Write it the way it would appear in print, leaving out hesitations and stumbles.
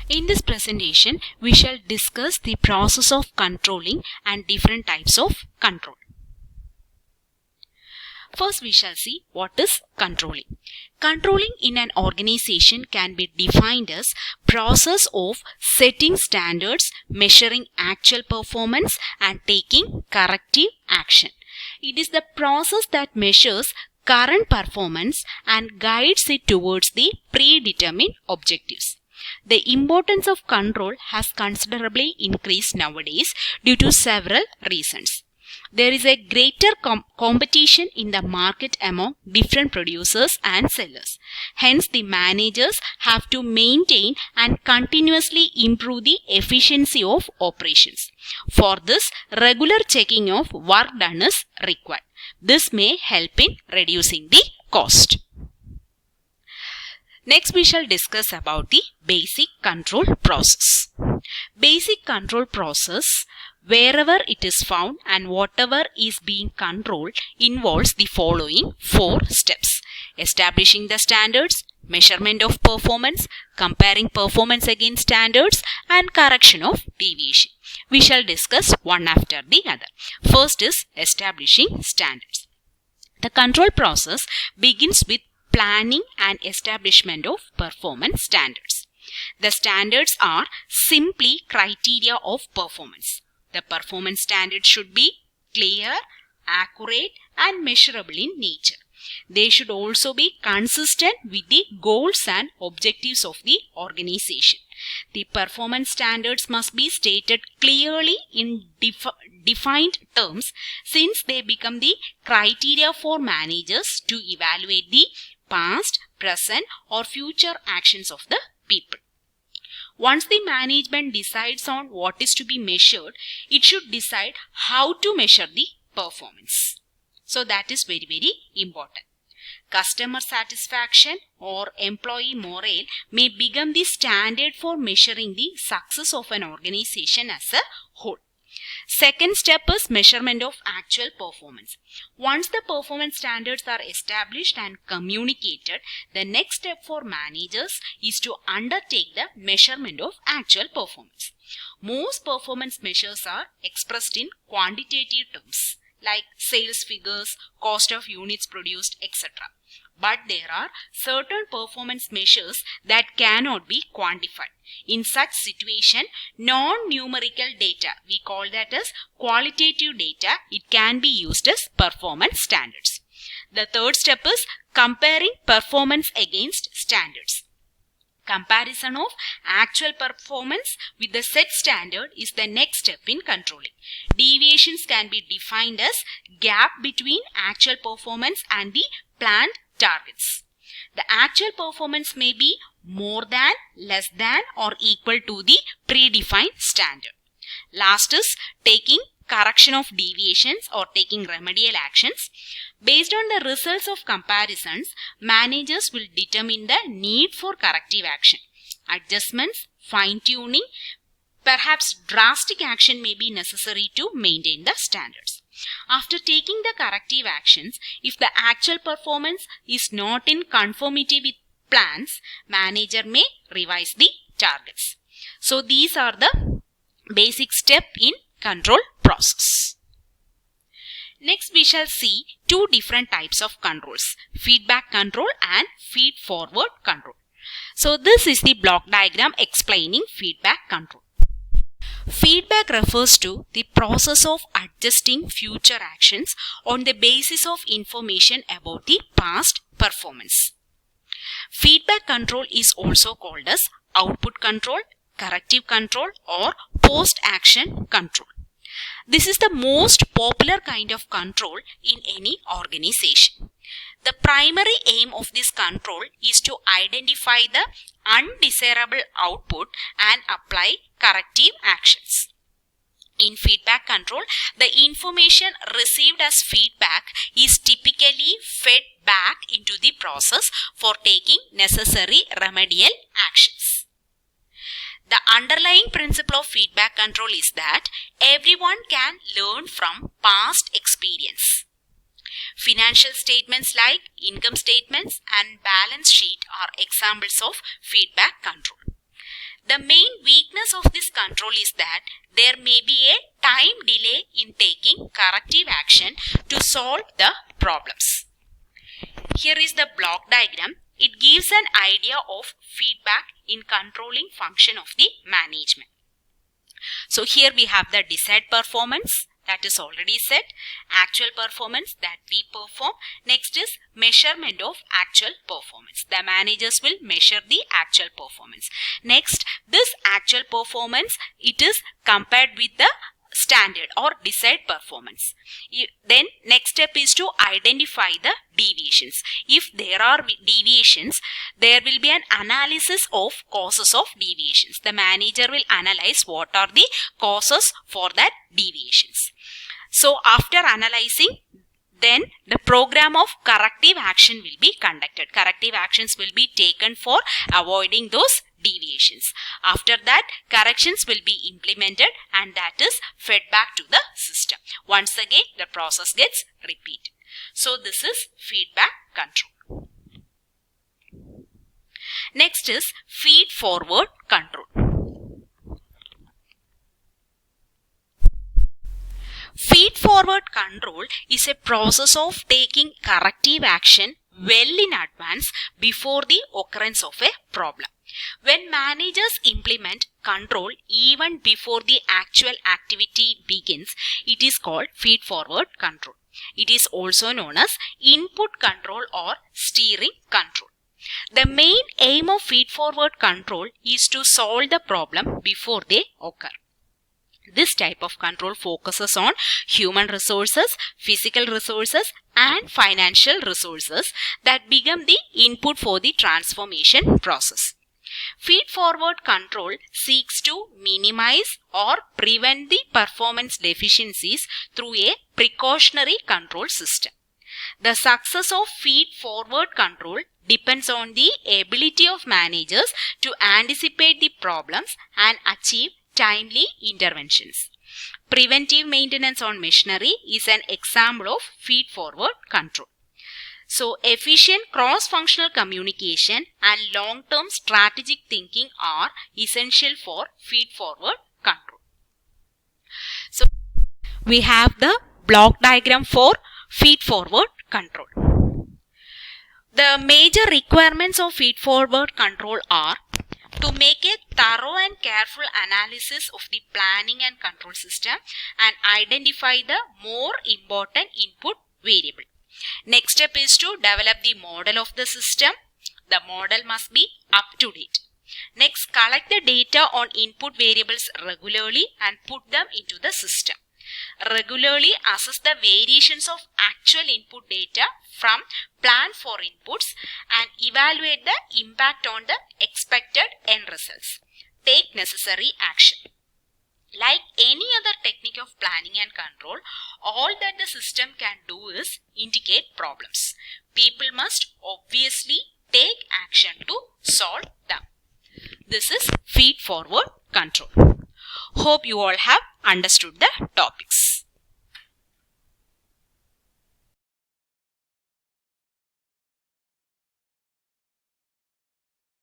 In this presentation, we shall discuss the process of controlling and different types of control. First, we shall see what is controlling. Controlling in an organization can be defined as process of setting standards, measuring actual performance, and taking corrective action. It is the process that measures current performance and guides it towards the predetermined objectives. The importance of control has considerably increased nowadays due to several reasons. There is a greater competition in the market among different producers and sellers. Hence, the managers have to maintain and continuously improve the efficiency of operations. For this, regular checking of work done is required. This may help in reducing the cost. Next, we shall discuss about the basic control process. Basic control process, wherever it is found and whatever is being controlled, involves the following 4 steps: establishing the standards, measurement of performance, comparing performance against standards, and correction of deviation. We shall discuss one after the other. First is establishing standards. The control process begins with planning and establishment of performance standards. The standards are simply criteria of performance. The performance standards should be clear, accurate, and measurable in nature. They should also be consistent with the goals and objectives of the organization. The performance standards must be stated clearly in defined terms, since they become the criteria for managers to evaluate the past, present, or future actions of the people. Once the management decides on what is to be measured, it should decide how to measure the performance. So that is very, very important. Customer satisfaction or employee morale may become the standard for measuring the success of an organization as a whole. Second step is measurement of actual performance. Once the performance standards are established and communicated, the next step for managers is to undertake the measurement of actual performance. Most performance measures are expressed in quantitative terms like sales figures, cost of units produced, etc. But there are certain performance measures that cannot be quantified. In such situation, non-numerical data, we call that as qualitative data, it can be used as performance standards. The third step is comparing performance against standards. Comparison of actual performance with the set standard is the next step in controlling. Deviations can be defined as gap between actual performance and the planned targets. The actual performance may be more than, less than, or equal to the predefined standard. Last is taking correction of deviations or taking remedial actions. Based on the results of comparisons, managers will determine the need for corrective action. Adjustments, fine-tuning, perhaps drastic action may be necessary to maintain the standards. After taking the corrective actions, if the actual performance is not in conformity with plans, manager may revise the targets. So these are the basic steps in control process. Next, we shall see 2 different types of controls: feedback control and feed-forward control. So this is the block diagram explaining feedback control. Feedback refers to the process of adjusting future actions on the basis of information about the past performance. Feedback control is also called as output control, corrective control, or post-action control. This is the most popular kind of control in any organization. The primary aim of this control is to identify the undesirable output and apply corrective actions. In feedback control, the information received as feedback is typically fed back into the process for taking necessary remedial actions. The underlying principle of feedback control is that everyone can learn from past experience. Financial statements like income statements and balance sheet are examples of feedback control. The main weakness of this control is that there may be a time delay in taking corrective action to solve the problems. Here is the block diagram. It gives an idea of feedback in controlling function of the management. So here we have the desired performance, that is already set, actual performance that we perform. Next is measurement of actual performance. The managers will measure the actual performance. Next, this actual performance, it is compared with the standard or desired performance. Then next step is to identify the deviations. If there are deviations, there will be an analysis of causes of deviations. The manager will analyze what are the causes for that deviations. So after analyzing, then the program of corrective action will be conducted. Corrective actions will be taken for avoiding those deviations. After that, corrections will be implemented and that is fed back to the system. Once again, the process gets repeated. So this is feedback control. Next is feed forward control. Feed forward control is a process of taking corrective action well in advance before the occurrence of a problem. When managers implement control even before the actual activity begins, it is called feed forward control. It is also known as input control or steering control. The main aim of feed forward control is to solve the problem before they occur. This type of control focuses on human resources, physical resources and financial resources that become the input for the transformation process. Feed-forward control seeks to minimize or prevent the performance deficiencies through a precautionary control system. The success of feed-forward control depends on the ability of managers to anticipate the problems and achieve timely interventions. Preventive maintenance on machinery is an example of feed-forward control. So, efficient cross-functional communication and long-term strategic thinking are essential for feed-forward control. So, we have the block diagram for feed-forward control. The major requirements of feed-forward control are to make a thorough and careful analysis of the planning and control system and identify the more important input variable. Next step is to develop the model of the system. The model must be up to date. Next, collect the data on input variables regularly and put them into the system. Regularly assess the variations of actual input data from plan for inputs and evaluate the impact on the expected end results. Take necessary action. Like any other technique of planning and control, all that the system can do is indicate problems. People must obviously take action to solve them. This is feed-forward control. Hope you all have understood the topic.